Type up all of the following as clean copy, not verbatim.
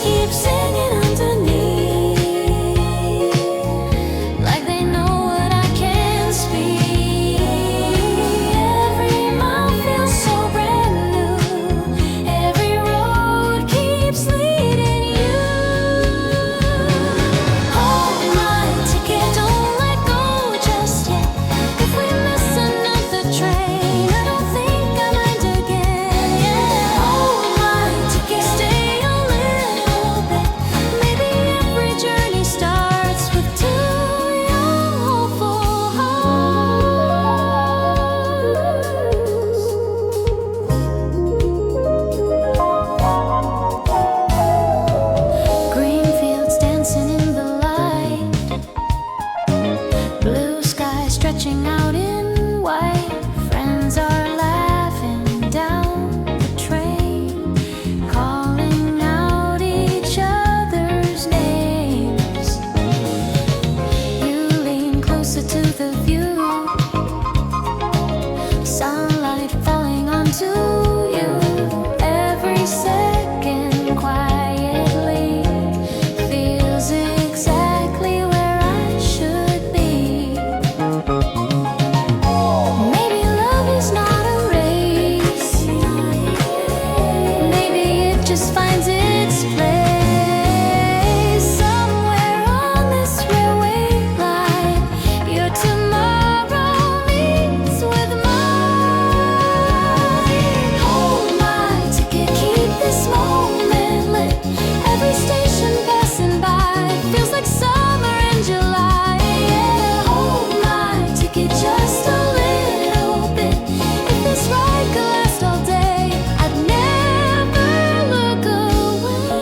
keep singing underneath, like they know what I can't speak. Every mile feels so brand new, every road keeps leading you. Hold my ticket, don't let go just yet. If we miss another train, I don't think I mind again. Yeah, hold my ticket, stay a little bit. Maybe every journey starts with two young hopeful hearts. Green fields dancing in the light, blue sky stretching out in white. Friends are laughing down the train, calling out each other's names. You lean closer to the view, sunlight falling onto you. Every second quietly feels exactly where I should be. Maybe love is not a race, maybe it just finds its place somewhere on this railway line. Your tomorrow meets with mine. Hold my ticket, keep this moment lit. Every station passing by feels like summer in July. Yeah, hold my ticket just a little bit. If this ride could last all day, I'd never look away.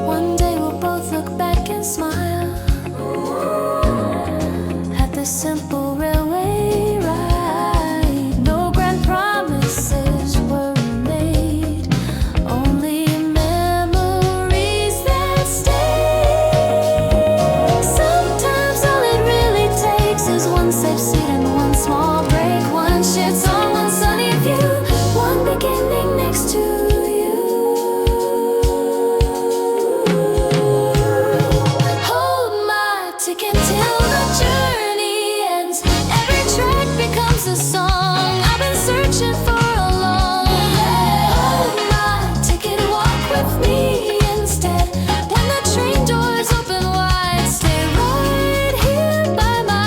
One day we'll both look back and smile at this simple railway ride. No grand promises were made, only memories that stay. Sometimes all it really takes is one safe seat and one small break, one shared song, one sunny view, one beginning next to you. Hold my ticket till the journey ends. Every track becomes a song I've been searching for along. Hold my ticket, walk with me instead. When the train doors open wide, stay right here by my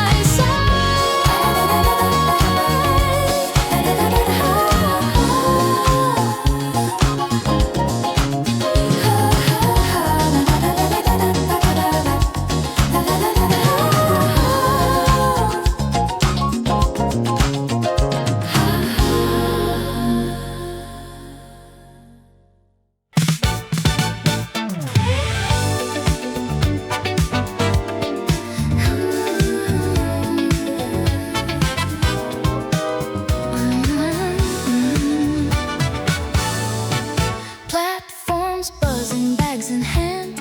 Platforms buzzing, bags in hand,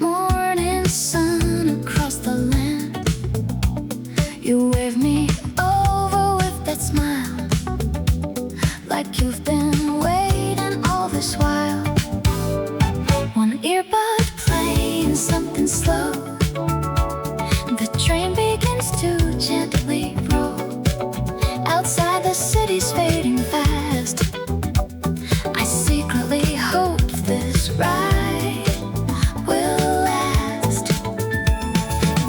morning sun across the land. You wave me over with that smile, like you've been waiting all this while. One earbud playing something slow, the train begins to gently roll. Outside the city's fading fast, I secretly hope this ride will last.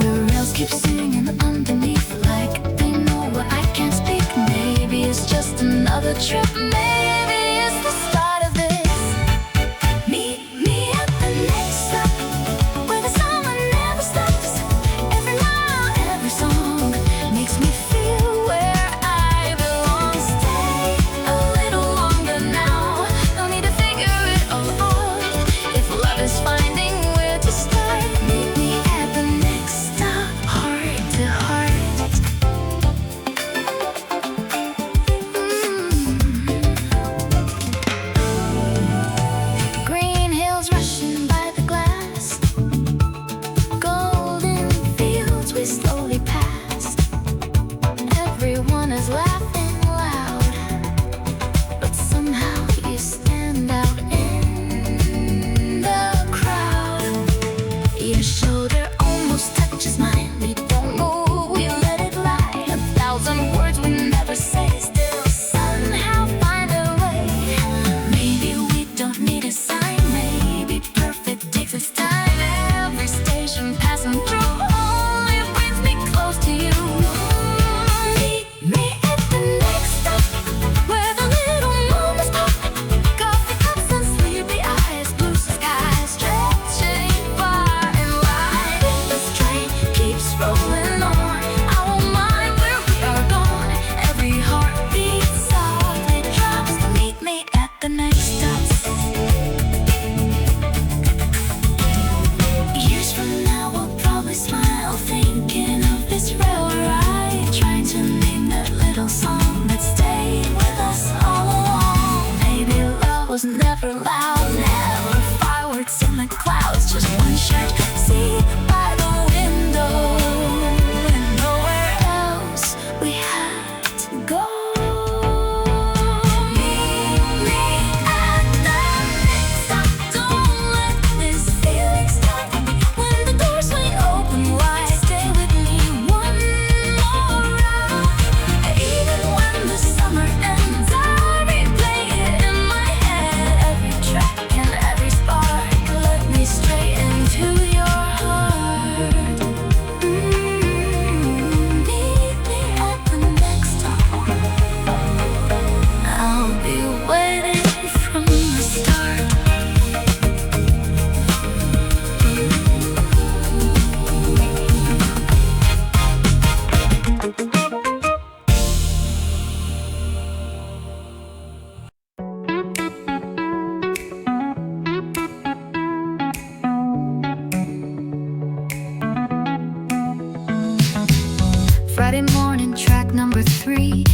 The rails keep singing underneath, like they know what I can't speak. Maybe it's just another trip, maybe it's the start of this. Meet me at the next stop, where the summer never stops. Every mile, every song makes me feel where I belong. Stay a little longer now, no need to figure it all out. If love is finding where to start, meet me at the next stop, heart to heart.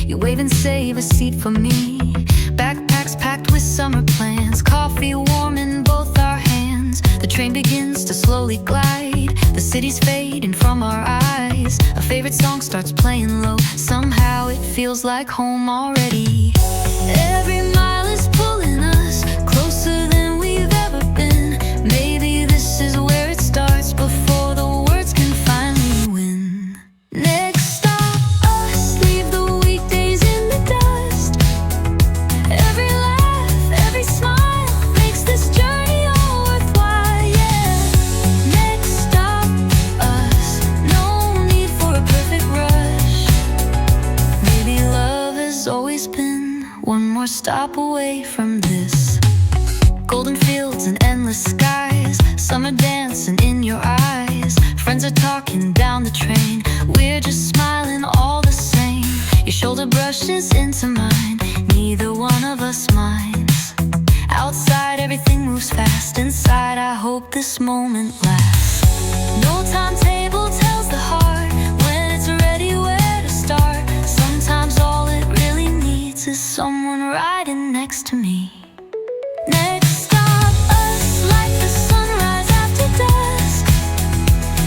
You wave and save a seat for me. Backpacks packed with summer plans, coffee warm in both our hands. The train begins to slowly glide, the city's fading from our eyes. A favorite song starts playing low, somehow it feels like home already. Every mile is pulling us closer than we've ever been. Maybe this is where it starts before the words can finally win. Next stop, us, leave the weekdays in the dust. Every laugh, every smile makes this journey all worthwhile, yeah. Next stop, us, no need for a perfect rush. Maybe love has always been one more stop away from this. Golden fields and endless skies, summer dancing in your eyes. Friends are talking down the train, we're just smiling all the same. Your shoulder brushes into mine, neither one of us minds. Outside everything moves fast, inside I hope this moment lasts. No timetable tells the heart when it's ready where to start. Sometimes all it really needs is someone riding next to me. Next stop, us, like the sunrise after dusk.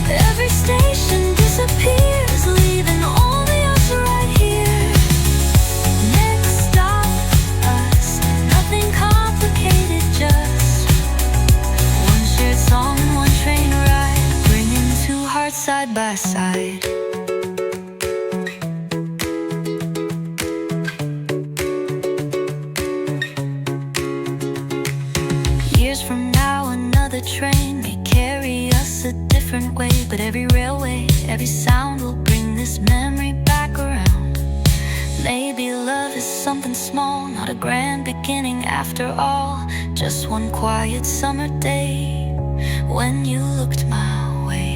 Every station disappears, leaving only us right here. Next stop, us, nothing complicated, just one shared song and one train ride, bringing two hearts side by side. Years from now, another train may carry us a different way, but every railway, every sound will bring this memory back around. Maybe love is something small, not a grand beginning after all. Just one quiet summer day when you looked my way.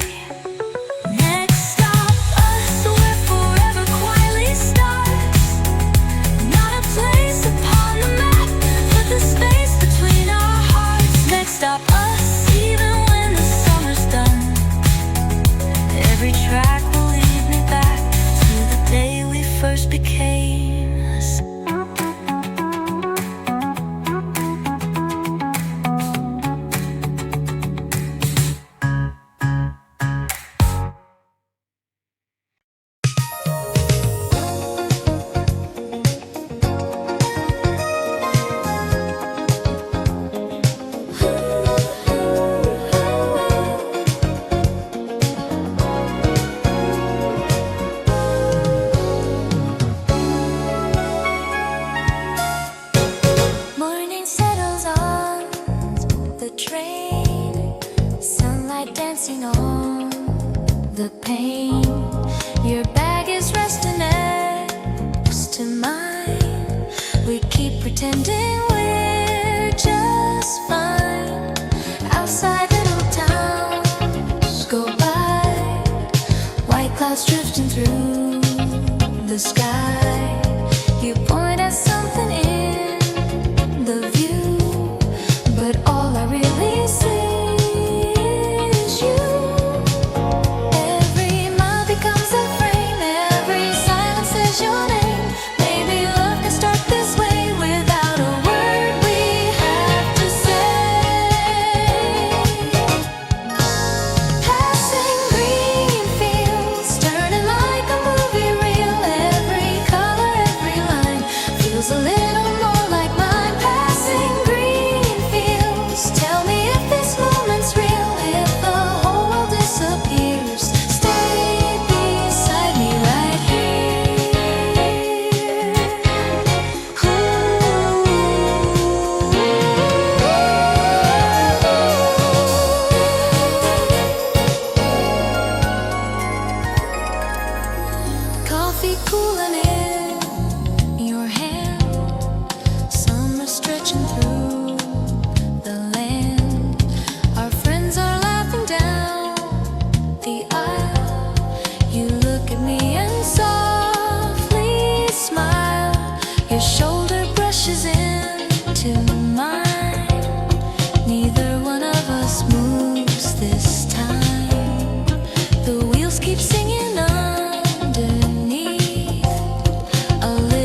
Next stop, us, where forever quietly starts. Not a place upon the map, but the space between our hearts. Next stop, us, even when the summer's done. Every track will lead me back to the day we first became us. Morning settles on the train, sunlight dancing on the pane. Your bag is resting next to mine. We keep pretending we're just fine. Outside little towns go by, white clouds drifting through the sky. You point at something in the view, but all I really see is you. Every mile becomes a frame, every silence says your name. Maybe love can start this way without a word we have to say. Passing green fields, turning like a movie reel. Every color, every line feels a little more like mine. Passing green fields, tell me if this moment's real. If the whole world disappears, stay beside me right here. Coffee cooling in your hand, summer stretching through the land. Our friends are laughing down the aisle. You look at me and softly smile. Your shoulder brushes into mine. Neither one of us moves this time. The wheels keep singing underneath. A little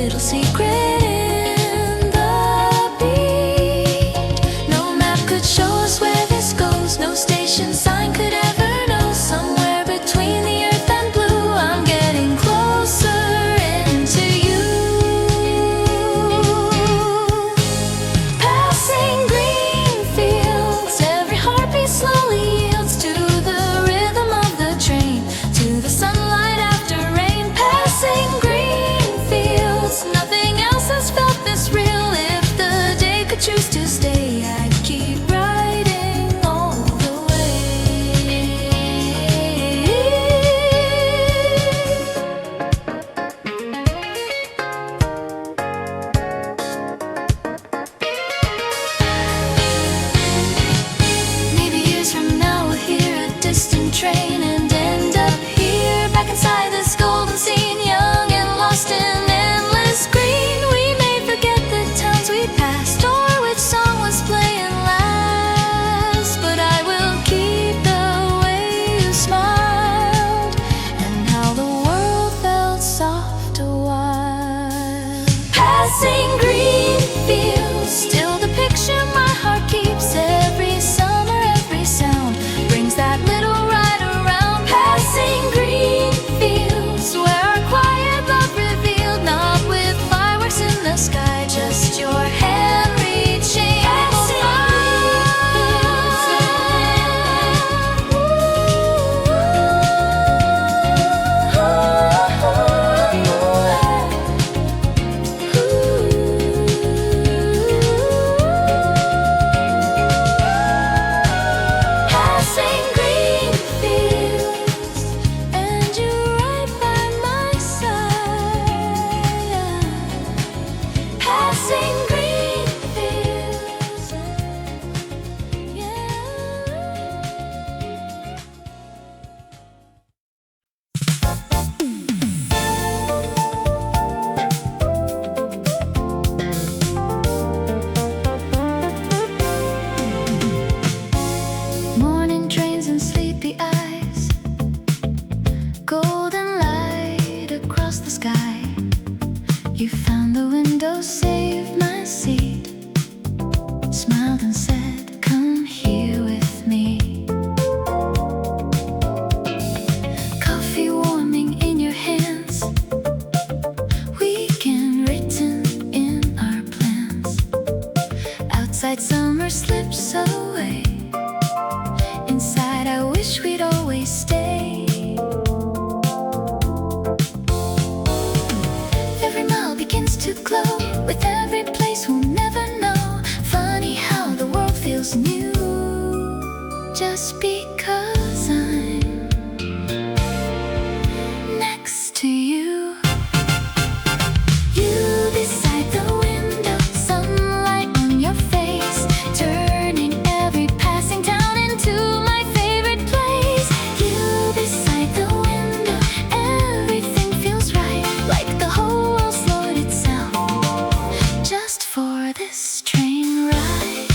window, saved my seat, smiled and said, "Come here with me." Coffee warming in your hands, weekend written in our plans. Outside summer slips away, inside I wish we'd always stay. Every mile begins to glow with every place we'll never know. Funny how the world feels new just because I'm next to you. You beside the window, sunlight on your face, turning every passing town into my favorite place. You beside the window, everything feels right, like the whole world slowed itself just for this train ride.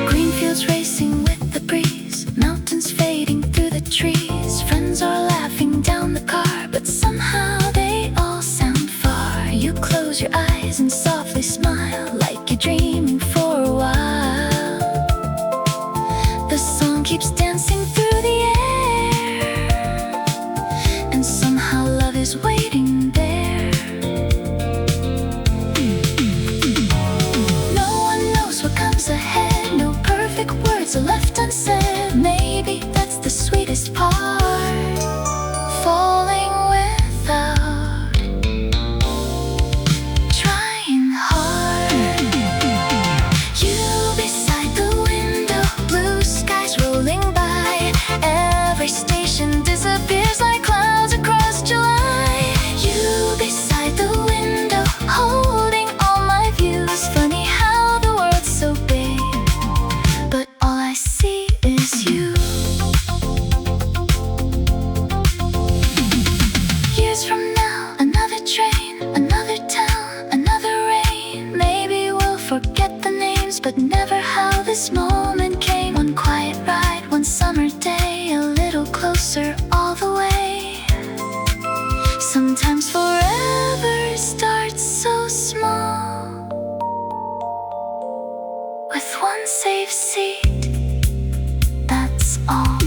Green fields racing with the breeze, mountains fading through the trees. Friends are laughing down the car, but somehow they all sound far. You close your eyes and softly smile, like you're dreaming for a while. The song keeps dancing through the air, and somehow love is waiting there. No one knows what comes ahead, no perfect words are left unsaid. Maybe that's the sweetest part, falling without trying hard. You beside the window, blue skies rolling by. Every station disappears like clouds across July. You beside the window, holding all my views. Funny how the world's so big, but all I see is you. Years from now, another train, another town, another rain. Maybe we'll forget the names, but never how this moment came. One quiet ride, one summer day, a little closer all the way. Sometimes forever starts so small, with one safe seat, that's all.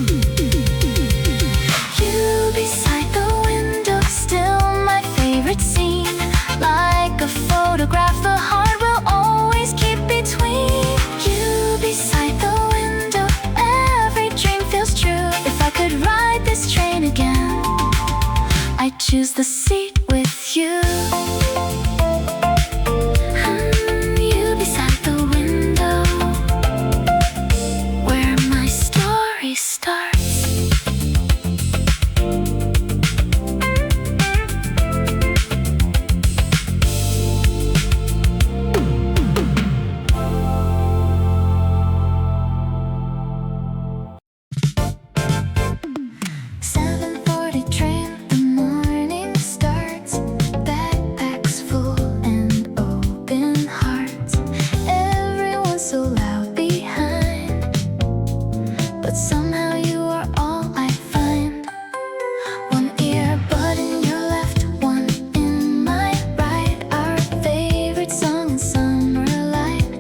You beside the window, still my favorite scene. Like a photograph, the heart will always keep between. You beside the window, every dream feels true. If I could ride this train again, I'd choose the seat with you. You beside the window, where my story starts. Train, the morning starts. Backpacks full and open hearts. Everyone's so loud behind, but somehow you are all I find. One earbud in your left, one in my right. Our favorite song in summer light.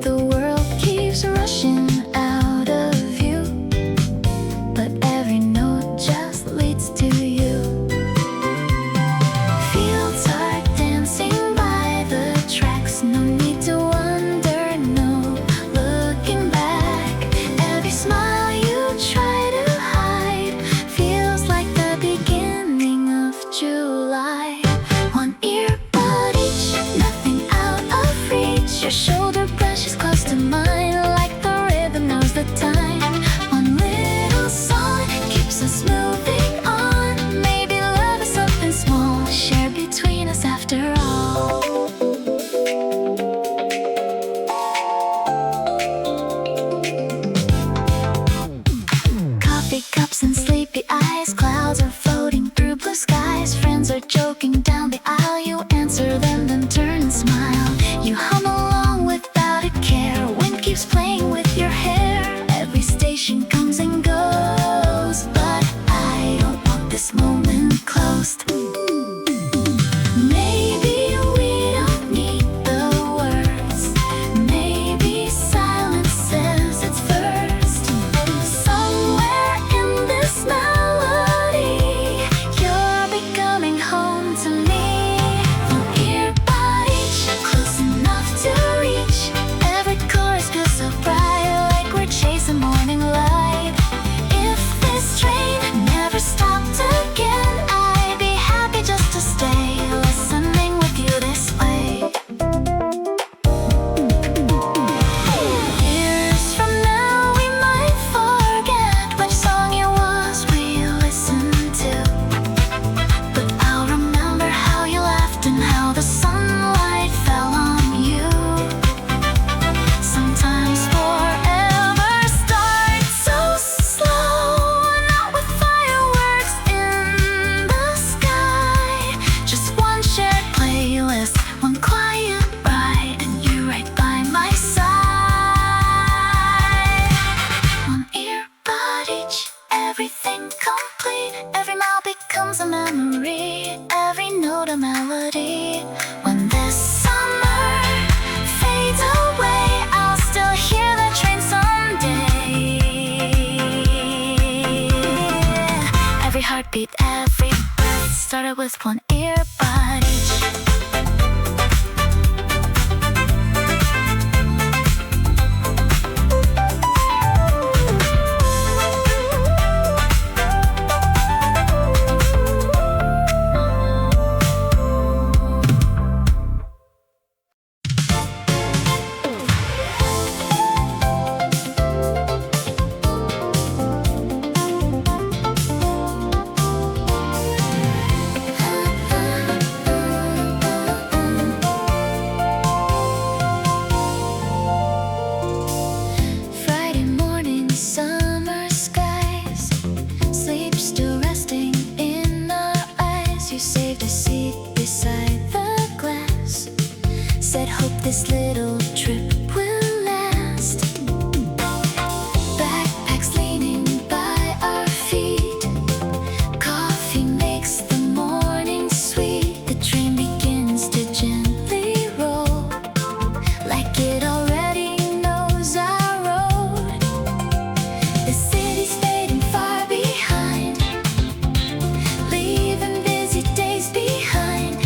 The world keeps rushing out of view, but every note just leads to you. Fields are dancing by the tracks, no need to wonder, no looking back. Every smile you try to hide feels like the beginning of July. One earbud each, nothing out of reach. Your shoulder brushes close to mine, like the rhythm knows the time. One little song keeps us moving on. Maybe love is something small, shared between us after all. Coffee cups and sleepy eyes, clouds are floating through blue skies. Friends are joking down the aisle, you answer them, then turn and smile. You hum along without a care, wind keeps playing with your hair. Every station comes and goes, started with one earbud each. Said, hope this little trip will last. Backpacks leaning by our feet. Coffee makes the morning sweet. The train begins to gently roll, like it already knows our road. The city's fading far behind, leaving busy days behind.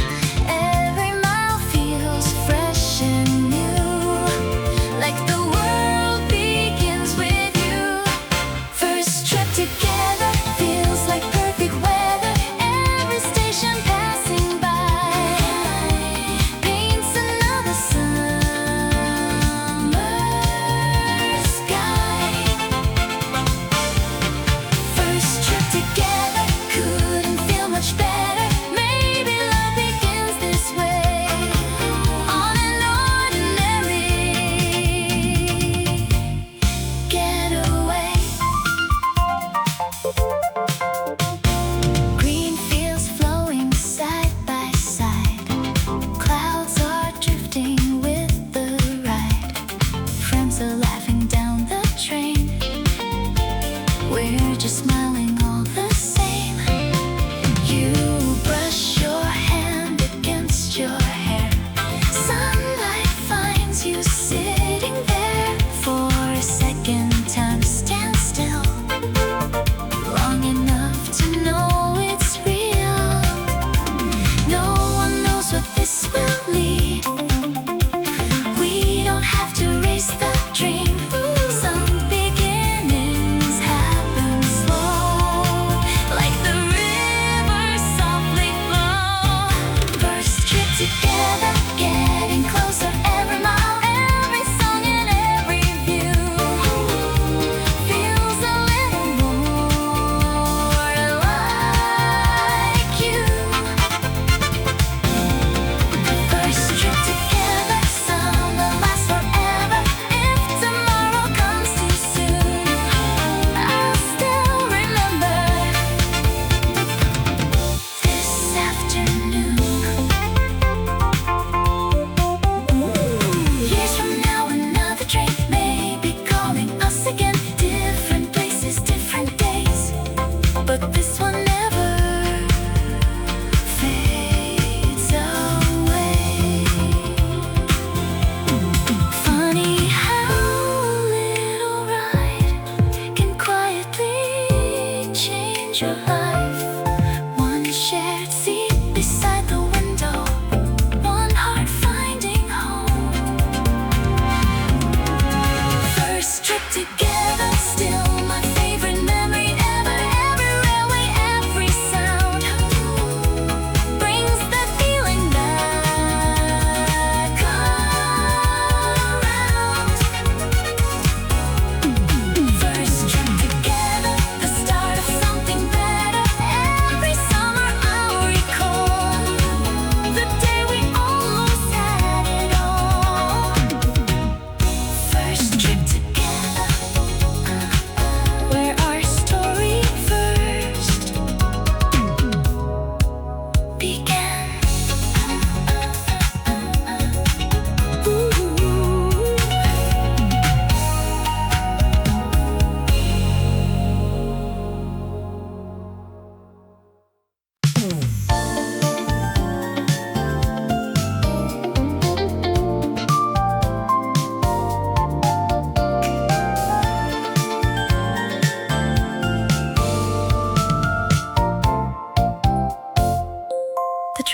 We're just smiling all the same. You brush your hand against your hair. Sunlight finds you sitting there. For a second, time stands still, long enough to know it's real. No one knows what this will lead. We don't have to race the dream. Together, getting closer every mile, every song and every view feels a little more like you. First trip together, summer lasts forever. If tomorrow comes too soon, I'll still remember this afternoon. But this one never fades away. Funny how a little ride can quietly change your life. One shared seat beside the window, one heart finding home. First trip together, still my favorite memory ever. Every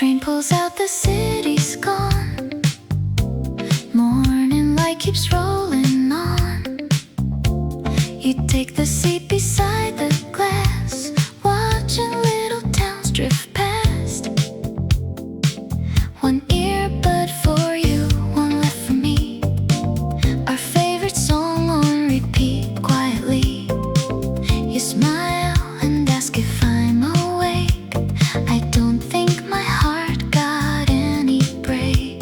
train pulls out, the city's gone. Morning light keeps rolling on. You take the seat beside the glass, watching little towns drift past. One earbud for you, one left for me. Our favorite song on repeat quietly. You smile and ask if I'm awake. I don't think my heart got any break.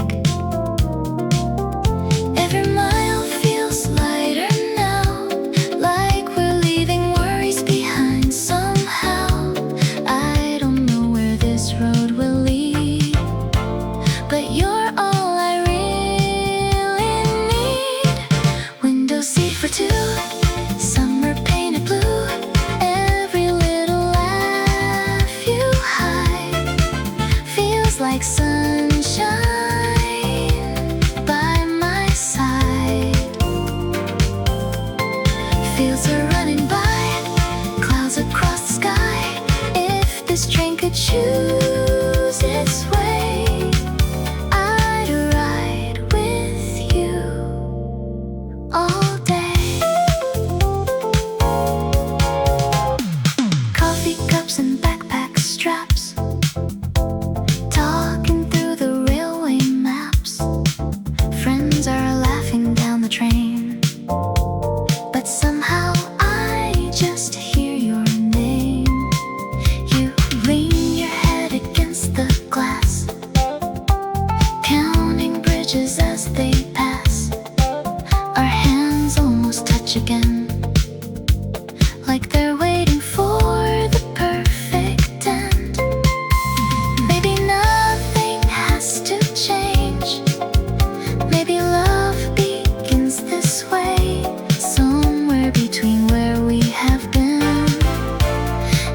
Every mile feels lighter now, like we're leaving worries behind somehow. I don't know where this road will lead, but you're all I really need. Window seat for two, summer painted blue. Every little laugh you hide feels like sunshine by my side. Fields are running by, clouds across the sky. If this train could choose its way, I'd ride with you all day. Coffee cups and backpack straps, talking through the railway maps. Friends are laughing down the train, but somehow I just hear your name. You lean your head against the glass, counting bridges as they pass. Our hands almost touch again, like they're waiting for the perfect end. Maybe nothing has to change. Maybe love begins this way, somewhere between where we have been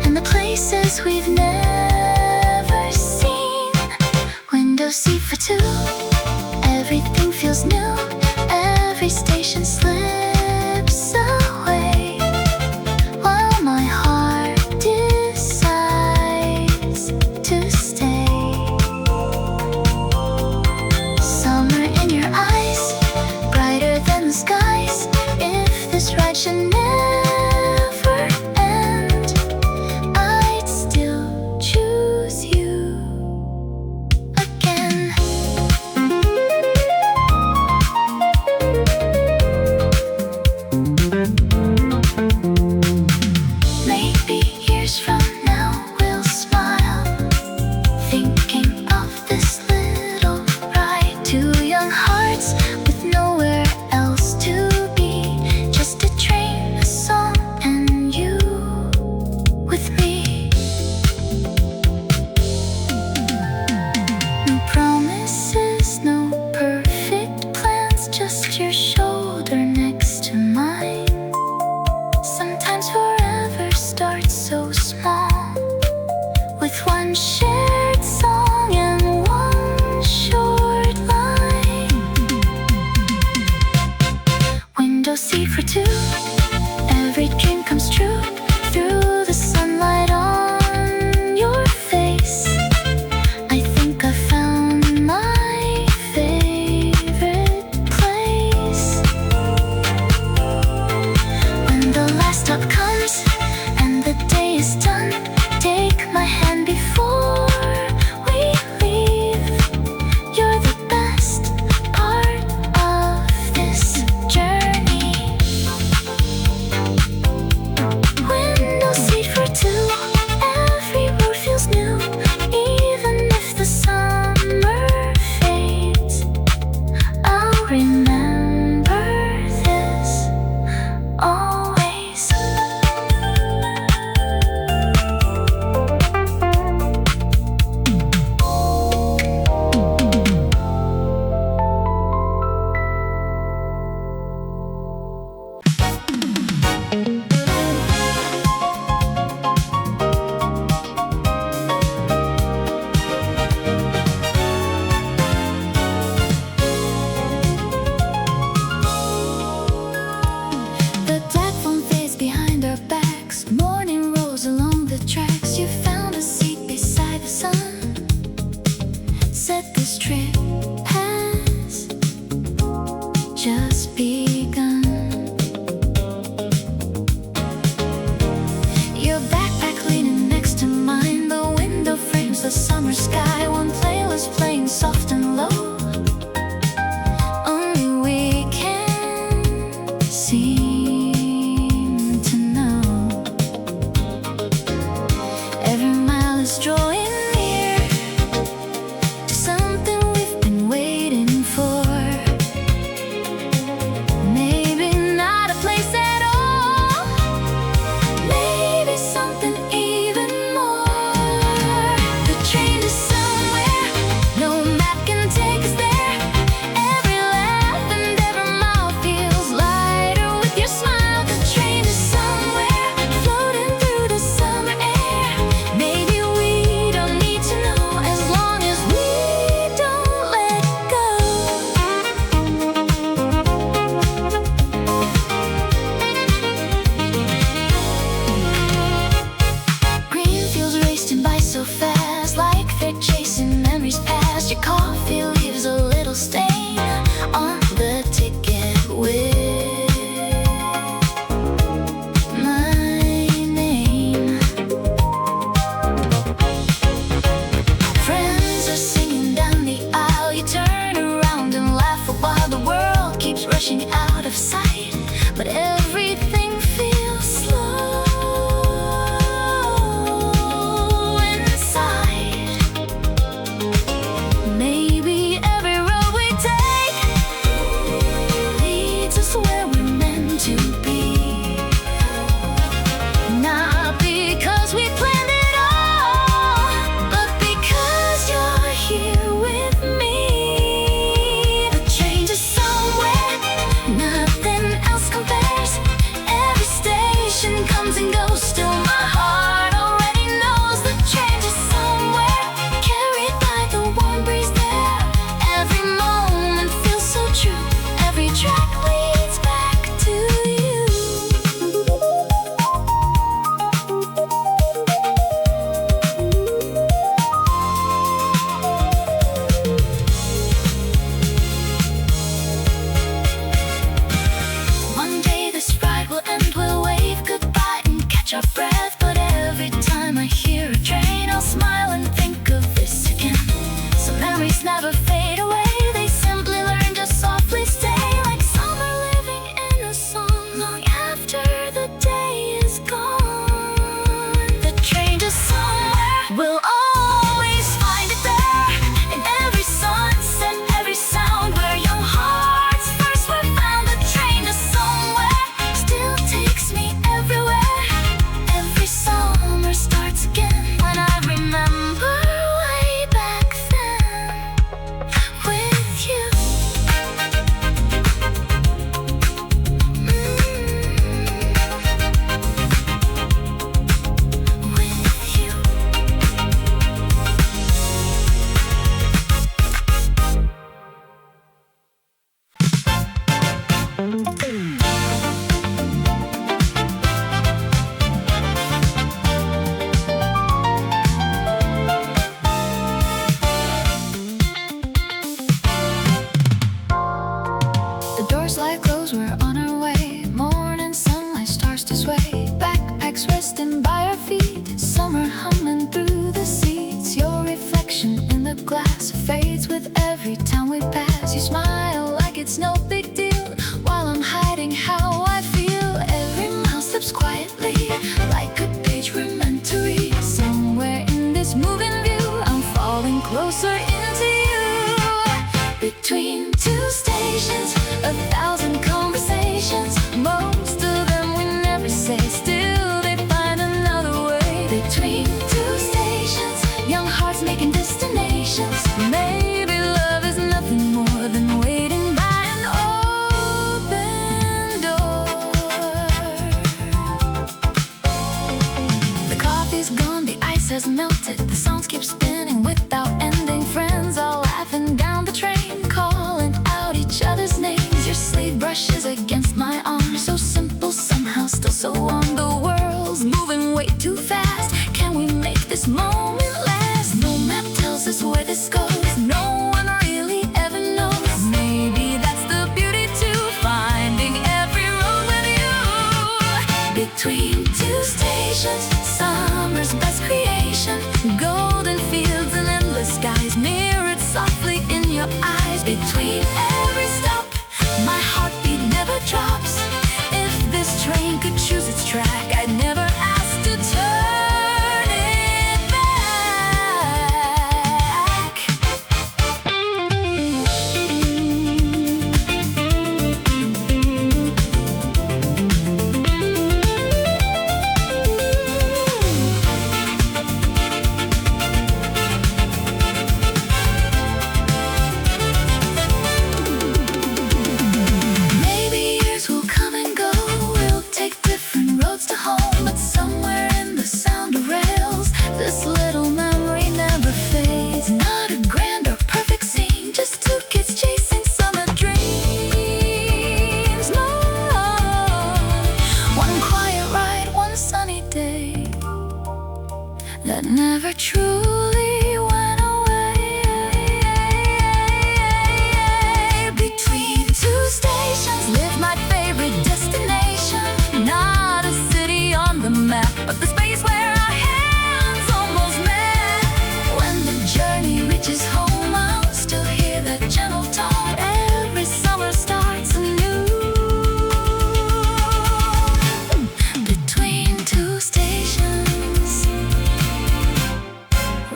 and the places we've never seen. Window seat for two, everything feels new. Every station slips away, while my heart decides to stay. Summer in your eyes, brighter than the skies. If this ride should never end, I'd still choose you again. Maybe years from now we'll smile, thinking of this little ride. Two young hearts with nowhere else to be, just a train, a song, and you with me. No promises, no perfect plans, just your shoulder next to mine. Sometimes forever starts so small, with one shared song and one short line. Window seat for two, every dream comes true. Through the sunlight on your face, I think I found my favorite place. When the last stop comes and the day is done, take my hand before we leave. You're the best part of this journey. closer into you. Between two stations, 1,000 conversations. Most of them we never say, still they find another way. Between two stations, young hearts making destinations. Maybe love is nothing more than waiting by an open door. The coffee's gone, the ice has melted, the songs keep spinning without ending. Friends all laughing down the train, calling out each other's names. Your sleeve brushes against my arm, so simple, somehow still so warm. The world's moving way too fast. Can we make this moment last? No map tells us where this goes. No one really ever knows. Maybe that's the beauty too, finding every road with you. Between two stations, summer's best creation. Golden fields and endless skies mirrored softly in your eyes. Between every stop, my heartbeat never drops. If this train could choose its track, I'd never ask to turn it back. Maybe years will come and go, we'll take different roads to home, but somewhere in the sound of rails, this little memory never fades. Not a grand or perfect scene, just two kids chasing summer dreams. No, one quiet ride, one sunny day that never truly went away. Between two stations, live my favorite destination. Not a city on the map, but the space where our hands almost met. When the journey reaches home, I'll still hear that gentle tone. Every summer starts anew. Between two stations,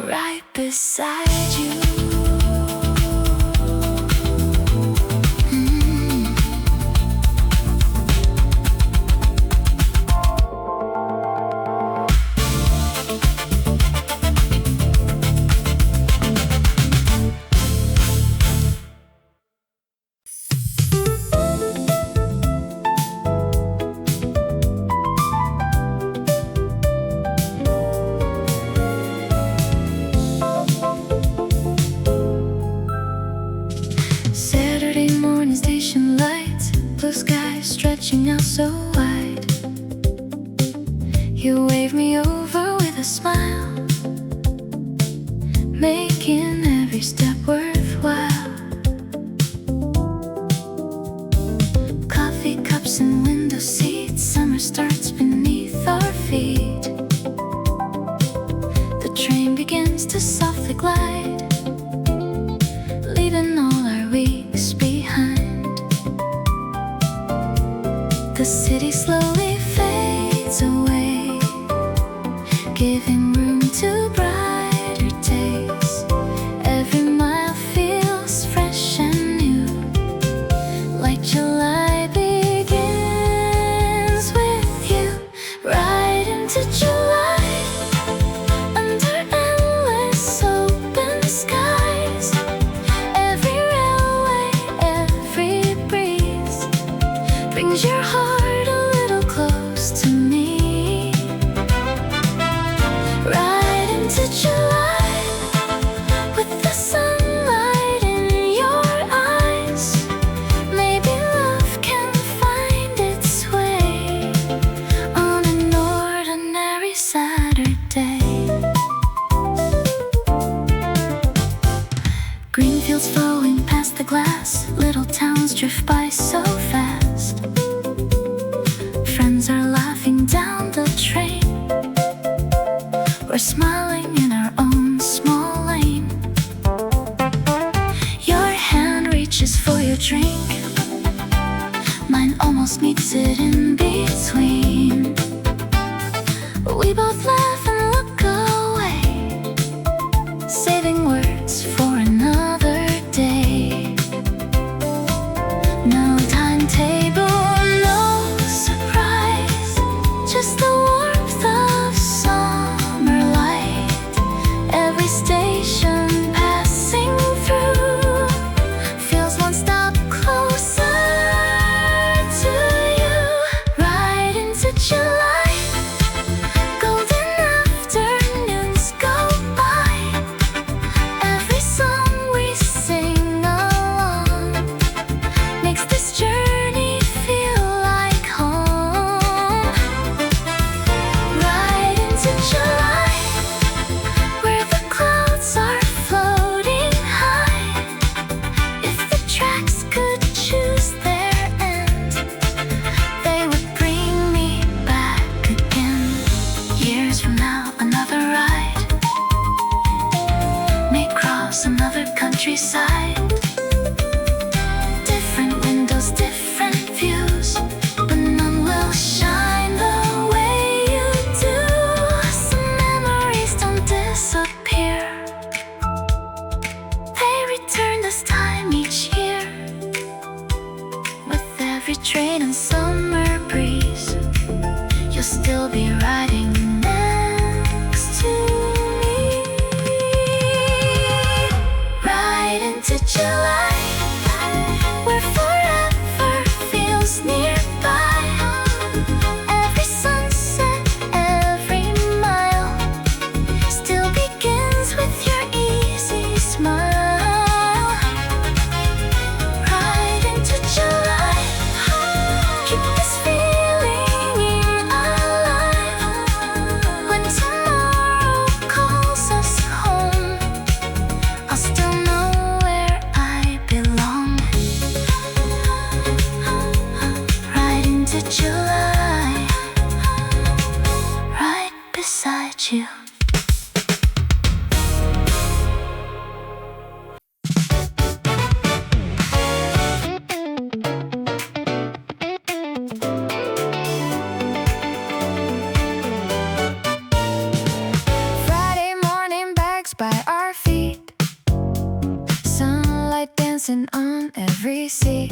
right beside you. Saturday morning station lights, blue skies stretching out so wide. You wave me over with a smile, making every step worthwhile. Coffee cups and window seats, summer starts beneath our feet. The train begins to softly glide, leaving all our weeks behind. The city slowly fades away, giving room to brighter days. Every mile feels fresh and new, like July begins with you. Right into July, under endless open skies. Every railway, every breeze brings your heart a little close to me. Right into July, with the sunlight in your eyes. Maybe love can find its way on an ordinary Saturday. Green fields flowing past the glass, little towns drift by so fast. Friends are laughing down the train, we're smiling in our own small lane. Your hand reaches for your drink, mine almost meets it in between. We both laugh and look away, saving words years from now, another ride may cross another countryside. Different windows, different views, but none will shine the way you do. Some memories don't disappear, they return this time each year. With every train and summer breeze, you'll still be riding next to me. Ride into July, where forever feels nearby. Every sunset, every mile still begins with your easy smile. Ride into July, keep this feeling alive. When tomorrow calls us home, I'll still know where I belong. Ride into July, right beside you. Friday morning, bags by our feet, sunlight dancing on every seat.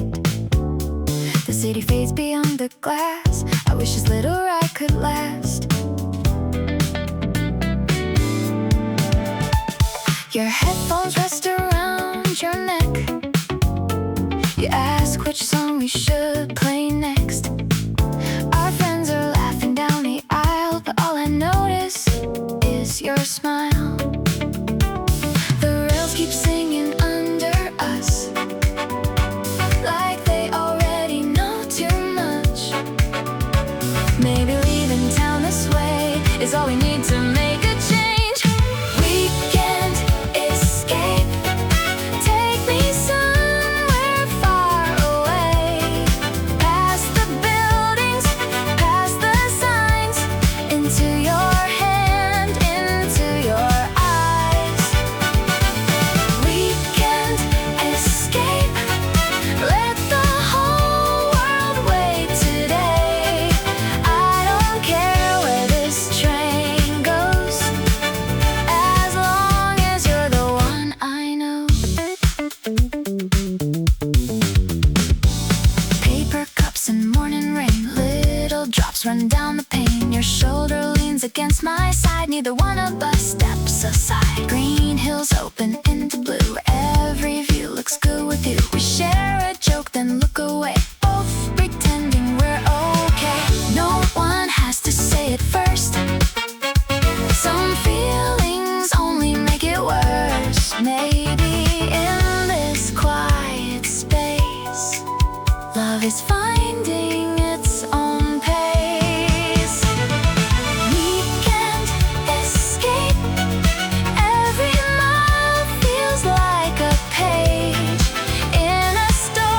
The city fades beyond the glass. I wish this little ride could last. Your headphones rest around your neck. You ask which song we should play next. Our friends are laughing down the aisle, but all I notice is your smile. The rails keep singing under us, like they already know too much. Maybe leaving town this way is all we need to make a change. We can't escape. Take me somewhere far away, past the buildings, past the signs, into your hand, into your eyes. We can't escape. Let the whole world wait today. I don't care where this train goes, as long as you're the one I know. Paper cups and morning rain, little drops run down the pane. Your shoulder leans against my side, neither one of us steps aside. Green hills open into blue, every view looks good with you. We share a joke, then look away, both pretending we're okay. No one has to say it first. Some feelings only make it worse. Maybe in this quiet space, love is finding its own pace. We can't escape. Every mile feels like a page in a story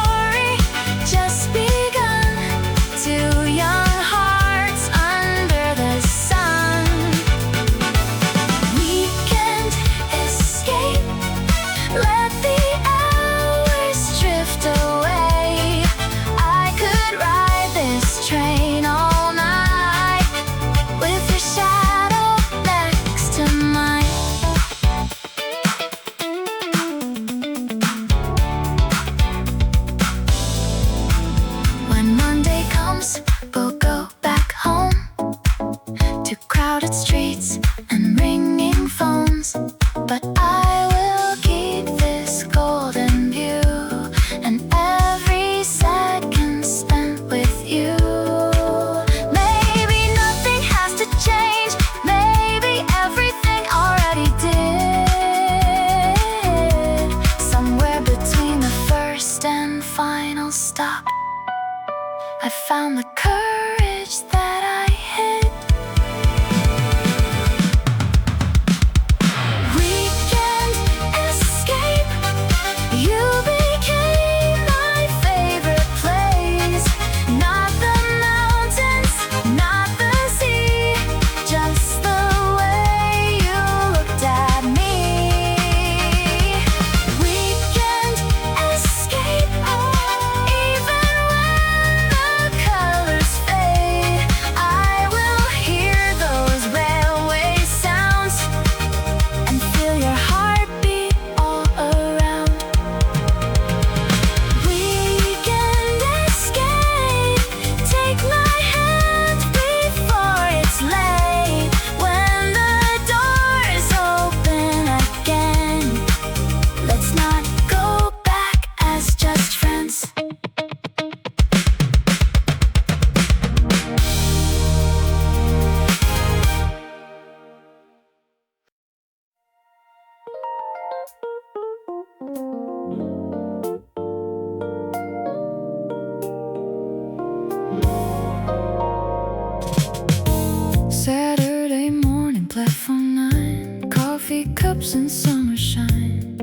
coffee cups in summer shine.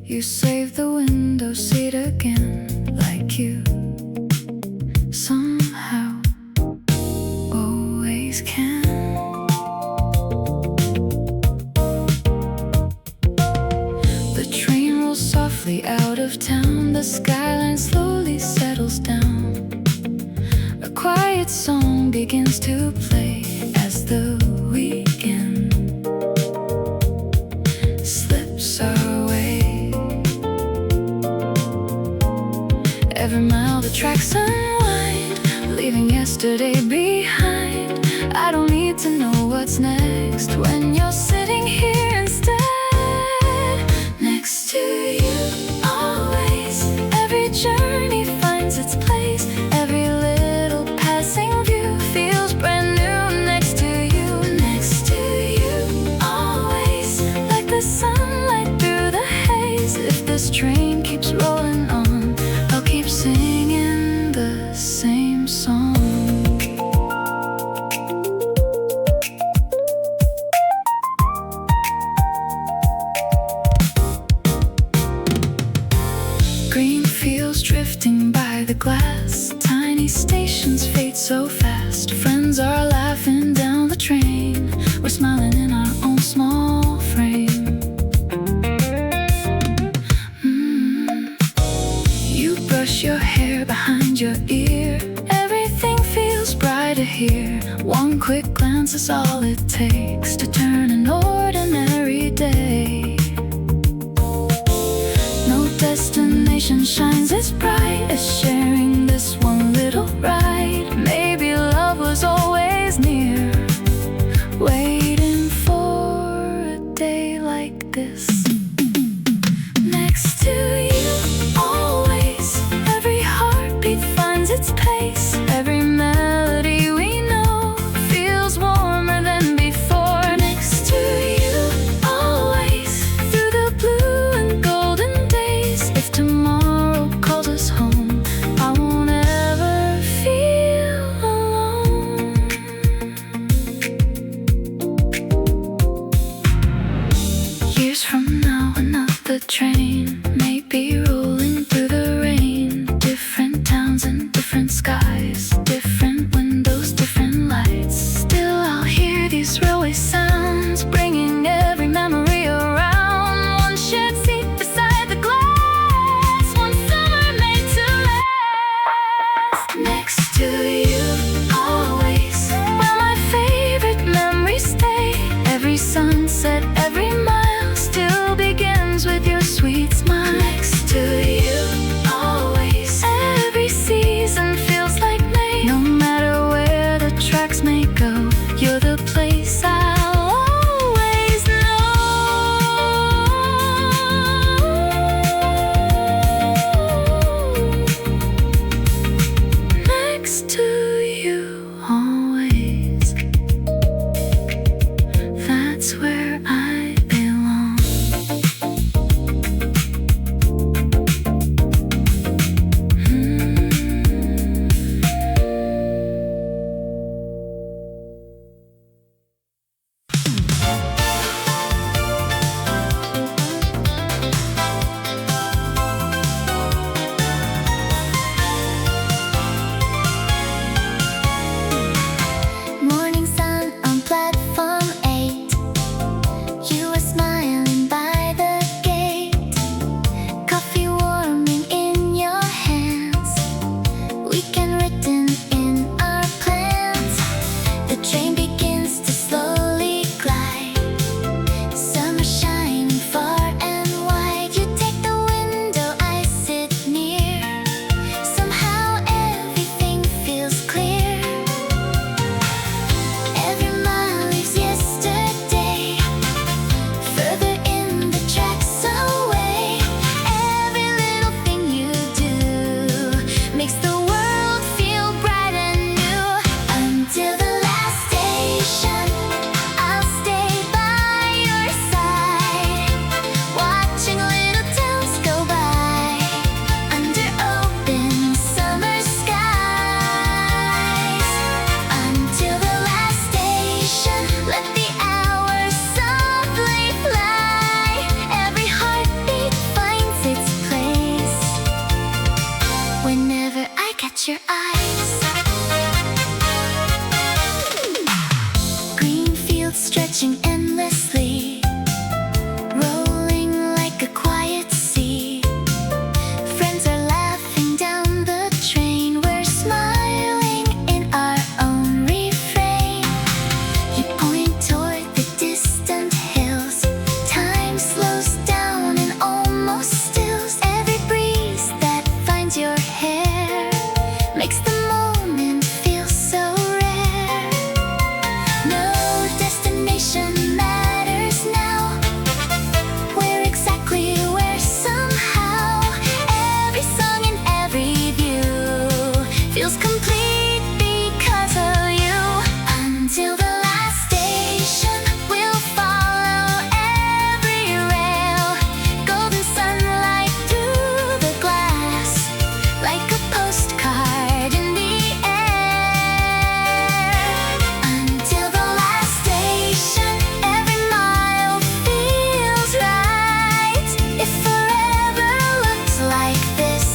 You save the window seat again, like you somehow always can. The train rolls softly out of town. The skyline slowly settles down. A quiet song begins to play as the weekend slips our way. Every mile the tracks unwind, leaving yesterday behind. I don't need to know what's next when you're sitting here instead, next to you always. Every journey finds its place. Every little passing view feels brand new next to you, next to you always. Like the sunlight through the haze. If this train keeps rolling on, I'll keep singing the same song. Green fields drifting by the glass. Tiny stations fade so fast. Friends are laughing down the train. We're smiling in our own small frame. You brush your hair behind your ear. Everything feels brighter here. One quick glance is all it takes to turn an ordinary day. No destination shines as bright as sharing this one little ride. Maybe love was always near, waiting for a day like this. Next to you always. Every heartbeat finds its pace. Every melody we know feels warmer than before. Next to you always. Through the blue and golden days. If tomorrow calls us home, I won't ever feel alone. Years from now, another train may be rolling through the rain. Different towns and different skies, different windows, different lights. Still I'll hear these railway sounds, bringing every memory around. One shared seat beside the glass, one summer made to last. Next to you always, where my favorite memories stay. Every sunset, every mile still begins with your sweet smile. stretching endlessly, rolling like a quiet sea. Friends are laughing down the train, we're smiling in our own refrain. You point toward the distant hills, time slows down and almost stills. Every breeze that finds your hair makes the moment feel so rare. No destination matters now, we're exactly where somehow. Every song and every view feels complete because of you. Until the last station, we'll follow every rail. Golden sunlight through the glass, like a postcard in the air. Until the last station, every mile feels right. If forever looks like this,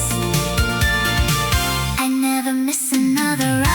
I never miss another ride.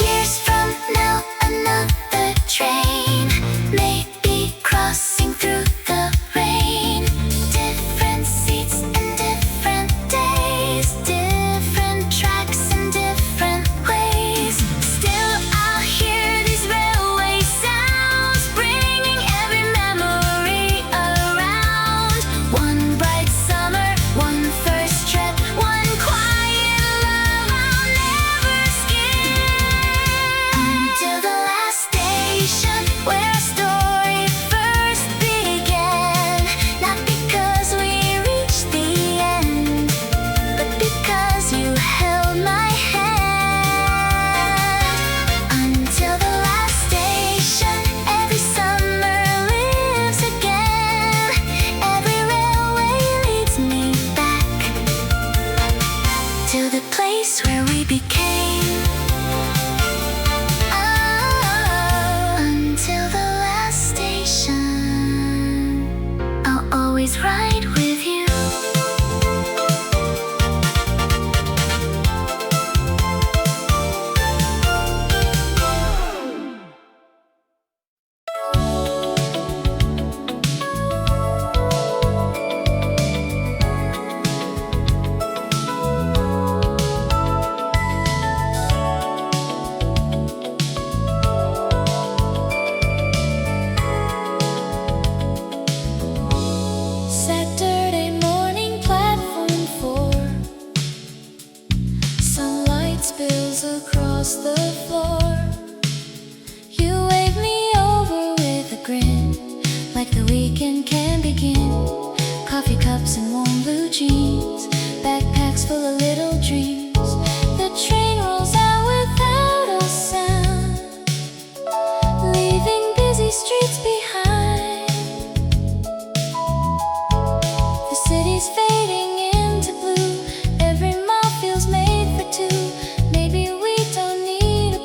Years from now, another train may be crossing through the rain. Different seats and different days, different tracks and different ways. Still I'll hear these railway sounds, bringing every memory around. One bright summer, one first trip, one quiet love I'll never skip. Until the last station, where our story first began. Not because we reached the end, but because you held my hand. Until the last station, every summer lives again. Every railway leads me back to the place where we became. Oh, until the last station, I'll always ride with you. Saturday morning, platform 4. Sunlight spills across the floor. You wave me over with a grin, like the weekend can begin. Coffee cups and warm blue jeans, backpacks full of little dreams. The train rolls out without a sound, leaving busy streets behind. The city's fading into blue, every mile feels made for two. Maybe we don't need a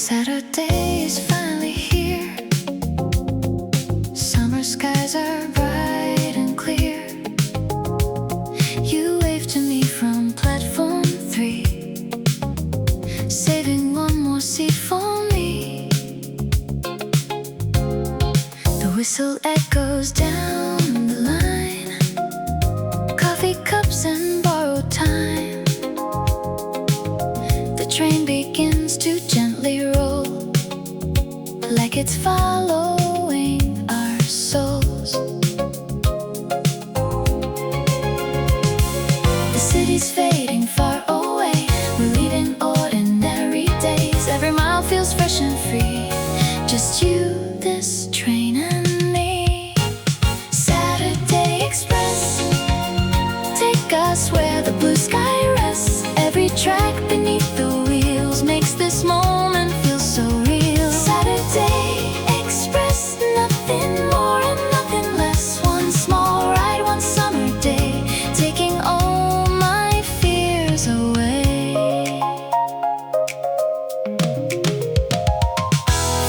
Saturday is finally here. Summer skies are bright and clear. You wave to me from platform 3, saving one more seat for me. The whistle echoes down the line, coffee cups and borrowed time. The train begins to gently roll, like it's following our souls. The city's fading far away. We're leaving ordinary days. Every mile feels fresh and free. Just you, this train, and me. Saturday Express, take us where the blue sky rests. Every track beneath the wheels makes this moment feel so real. Saturday Express, nothing more and nothing less. One small ride, one summer day, taking all my fears away.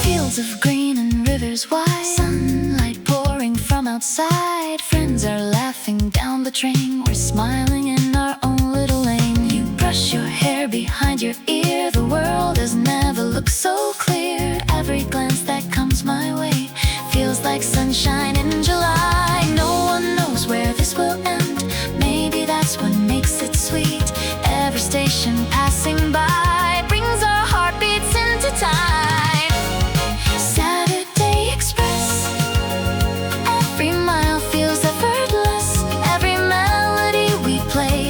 Fields of green and rivers wide, sunlight pouring from outside. Friends are laughing down the train. We're smiling in our own little lane. You brush your hair behind your ear. The world has never looked so clear. Every glance that comes my way feels like sunshine in July. No one knows where this will end. Maybe that's what makes it sweet. Every station passing by brings our heartbeats into time. Saturday Express, every mile feels effortless. Every melody we play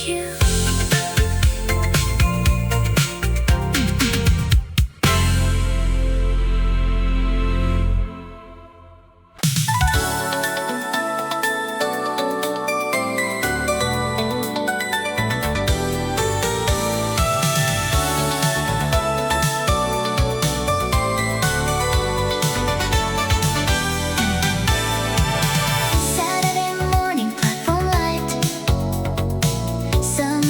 you. Saturday morning, platform light. Some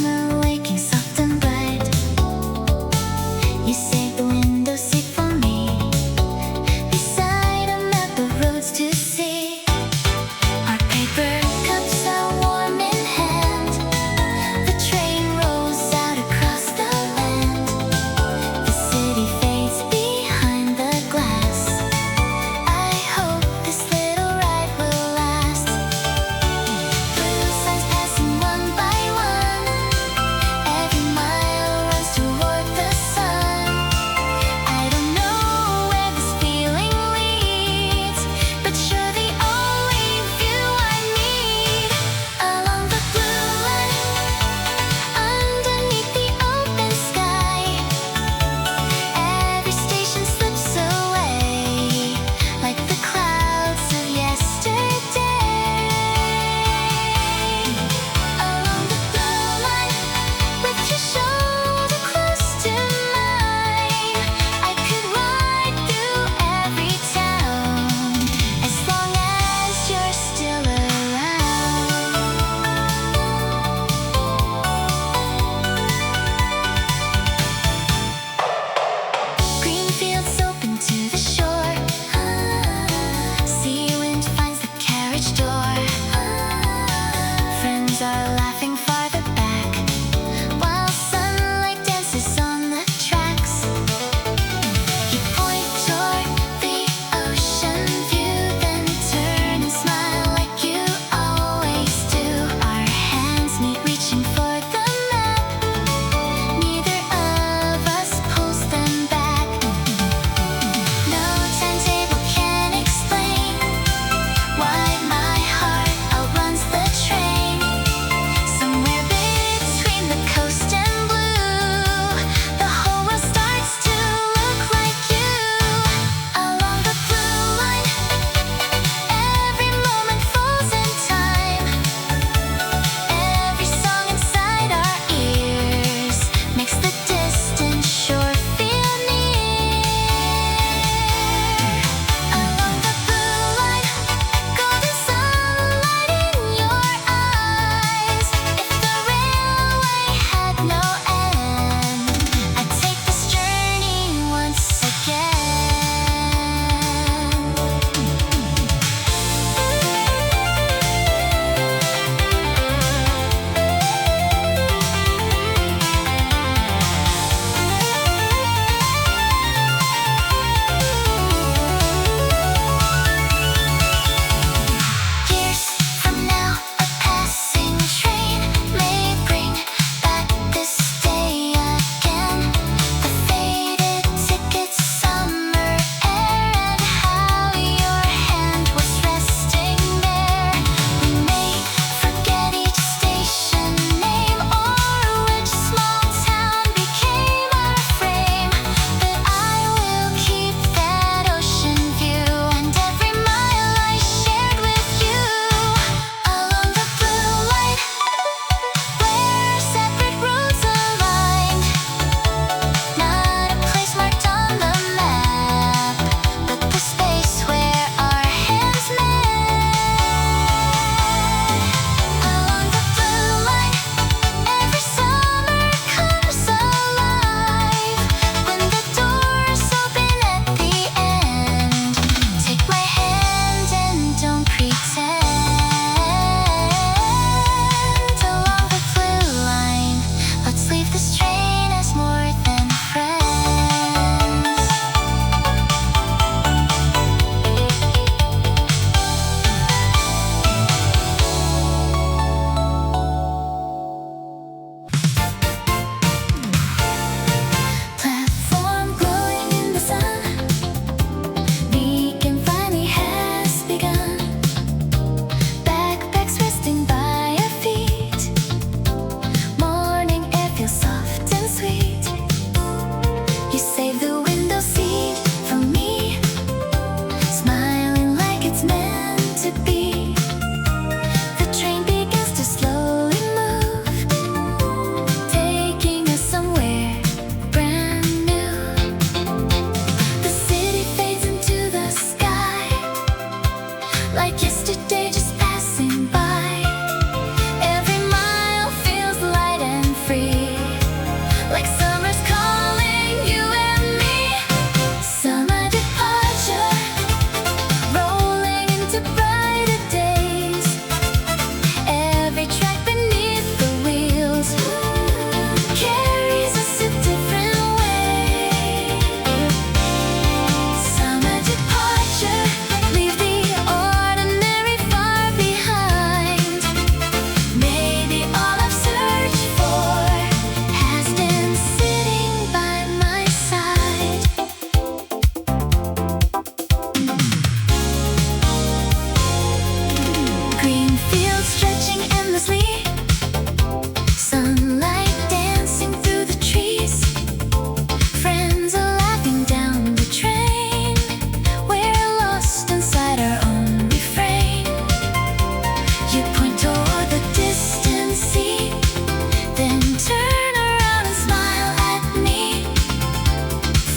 then turn around and smile at me.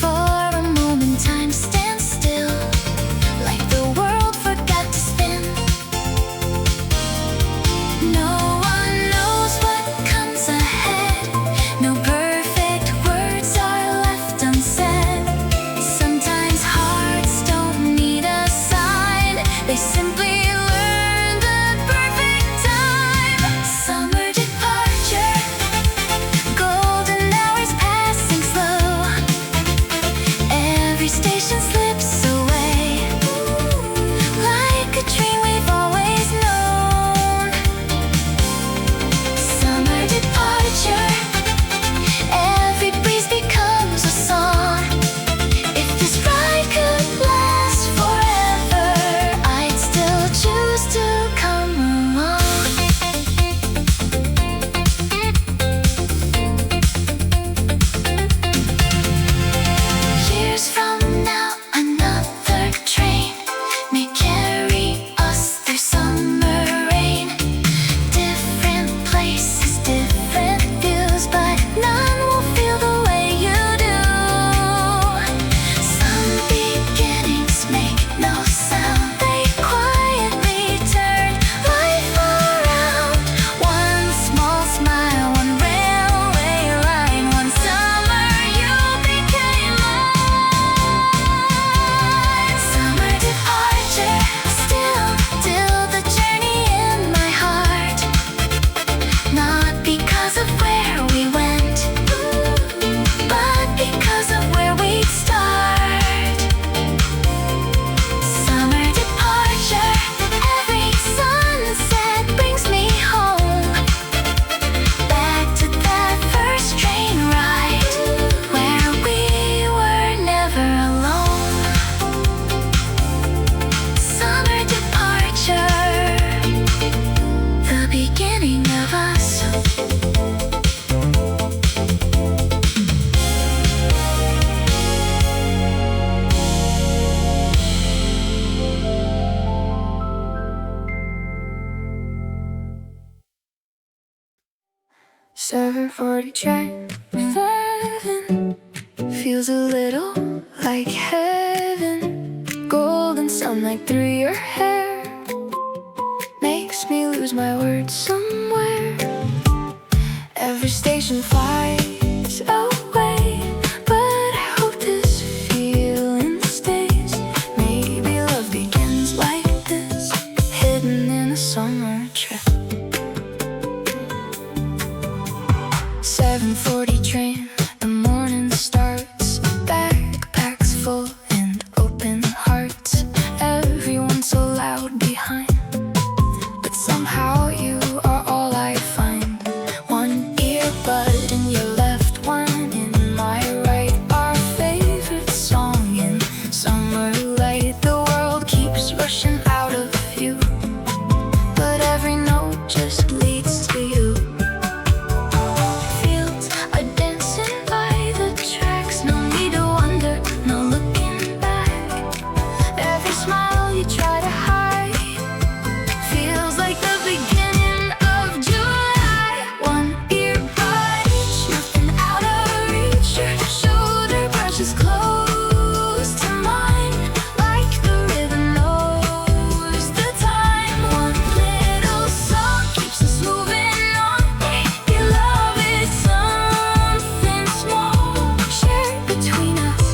For a moment time stands still, like the world forgot to spin. No one knows what comes ahead. No perfect words are left unsaid. Sometimes hearts don't need a sign, they simply learn the perfect time. Summer departure, golden hours passing slow. Every station slips away, like a dream we've always known. Summer departure, every breeze becomes a song. If this ride could last forever, I'd still choose to come along. Years from now, another train may carry us through summer rain. Different places, different views, but none will feel the way you do. Some beginnings make no sound, they quietly turn life around. One small smile, one railway line, one summer you became mine. Summer departure, still the journey in my heart. Not because of where we went, but because of where we'd start. Summer departure, every sunset brings me home, back to that first train ride, where we were never alone. Summer departure, the beginning of us. Seven 40 driving feels a little like heaven. Golden sunlight through your hair makes me lose my words somewhere. Every station flies away, but I hope this feeling stays. Maybe love begins like this, hidden in a summer trip. 7:40 train, the morning starts. Backpacks full and open hearts. Everyone's so loud behind, but somehow you are all I find. One earbud in your left, one in my right. Our favorite song in summer light. The world keeps rushing out of view, but every note just leads to you. Fields are dancing by the tracks, no need to wonder, no looking back. Every smile you try to hide feels like the beginning of July. One earbud each, nothing out of reach. Your shoulder brushes close to mine, like the rhythm knows the time. One little song keeps us moving on. Your love is something small shared between us.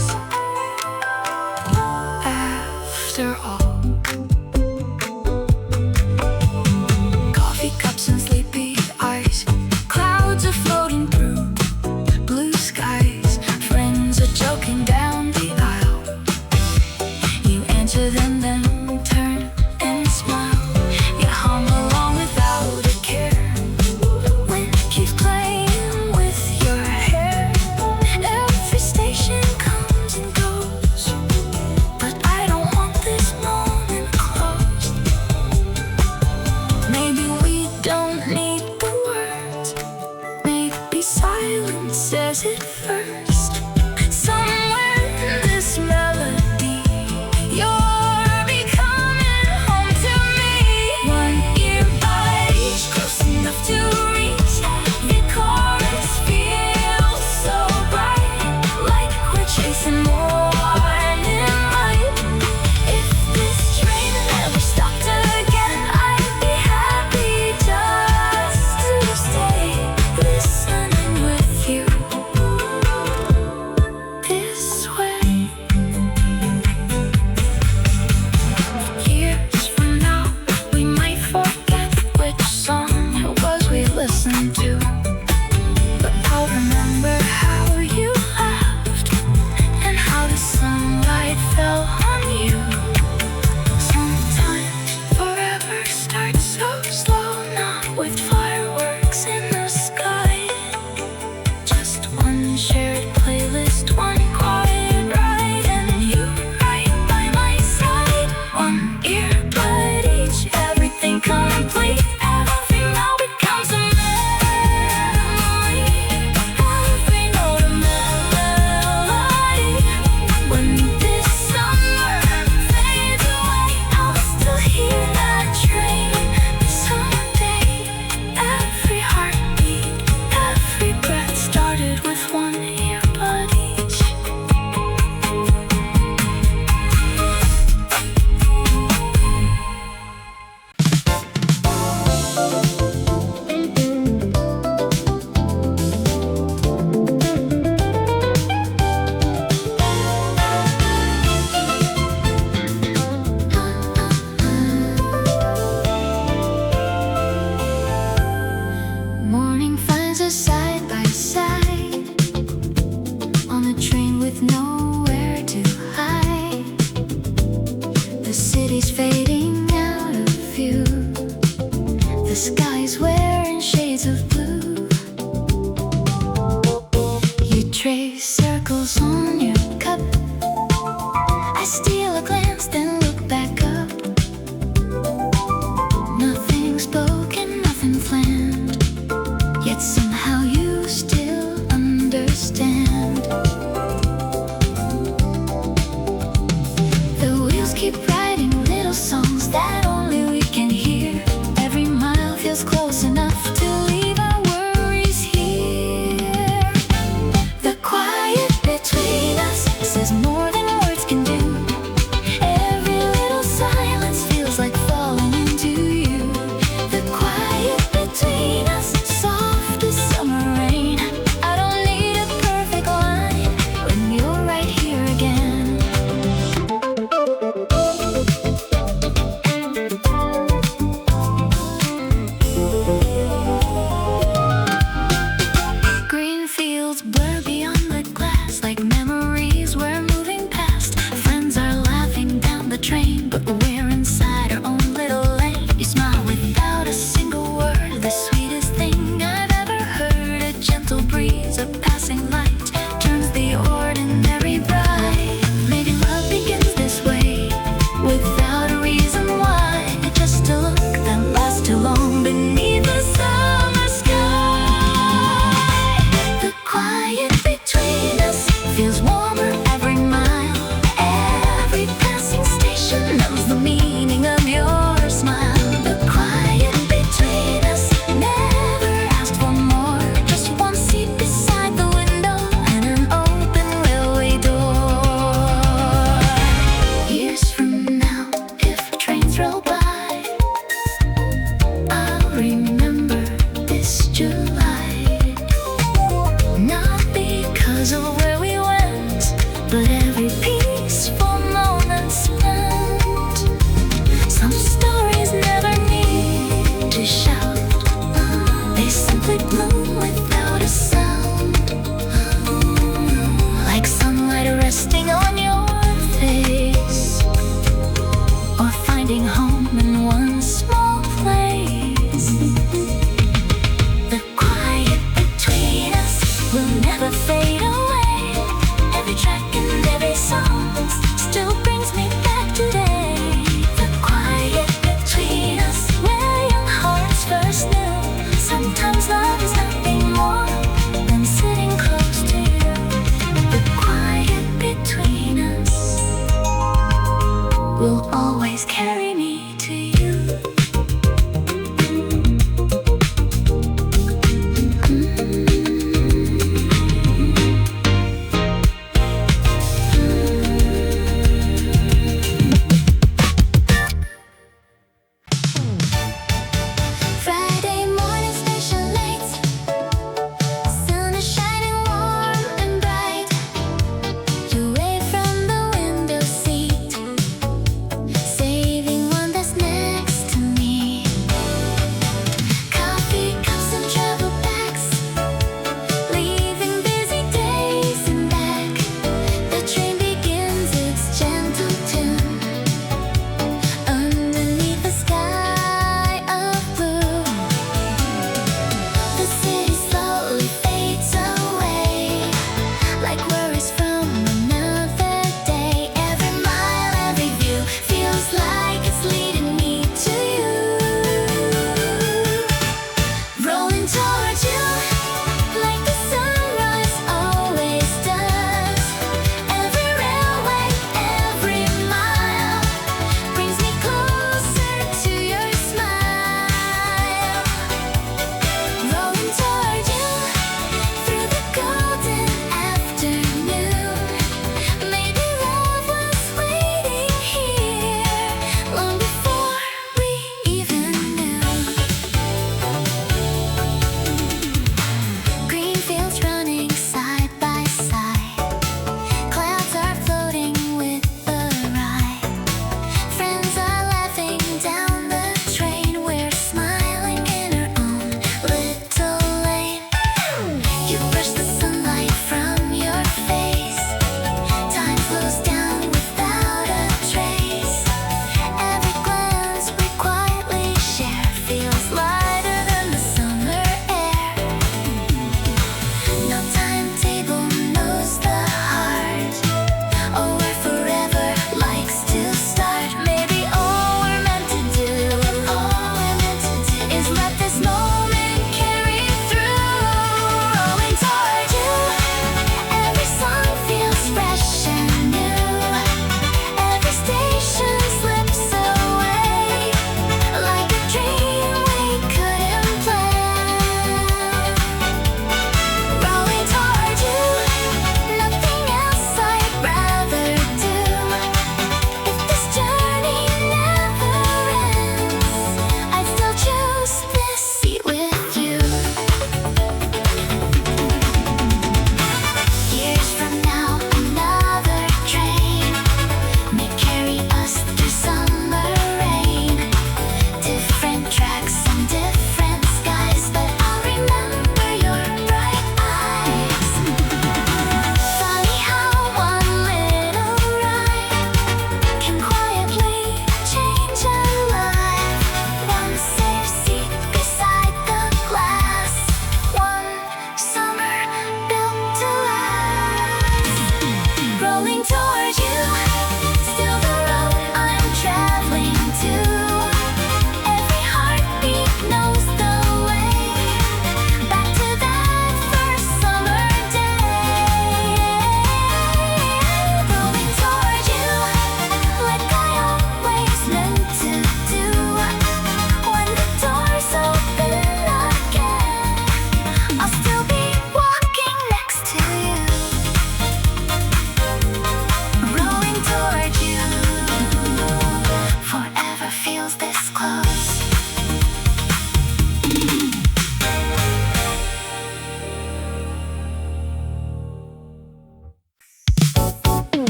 After all, coffee cups and sleepy eyes, clouds are floating through blue skies. Friends are joking down the aisle. You answer them, then turn and smile. You hum along without a care. Wind keeps playing with your hair. Every station comes and goes, but I don't want this moment closed. Maybe we don't need the words, maybe silence says it first. Somewhere in this melody, you're becoming home to me. One earbud each, close enough to reach. Record Worlds blur beyond the glass, like memories we're moving past. Friends are laughing down the train, but we're inside our own little lane. You smile without a single word, the sweetest thing I've ever heard. A gentle breeze, a passing light, turns the ordinary bright. Maybe love begins this way, without a reason why. Just a look that lasts too long beneath the summer sky. The quiet between us feels warmer every mile. Every passing station knows the meaning of your smile. The quiet between us never asked for more. Just one seat beside the window,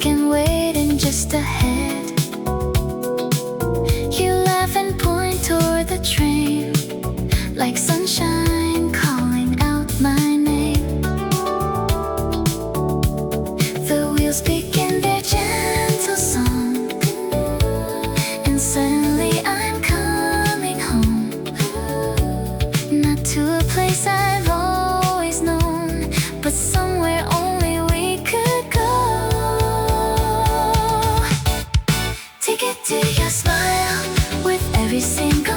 can wait in just ahead. You laugh and point toward the train, like sunshine calling out my name. The wheels begin their gentle song, and suddenly I'm coming home. Not to a place I've always known, but somewhere only we could go. Take it to your smile with every single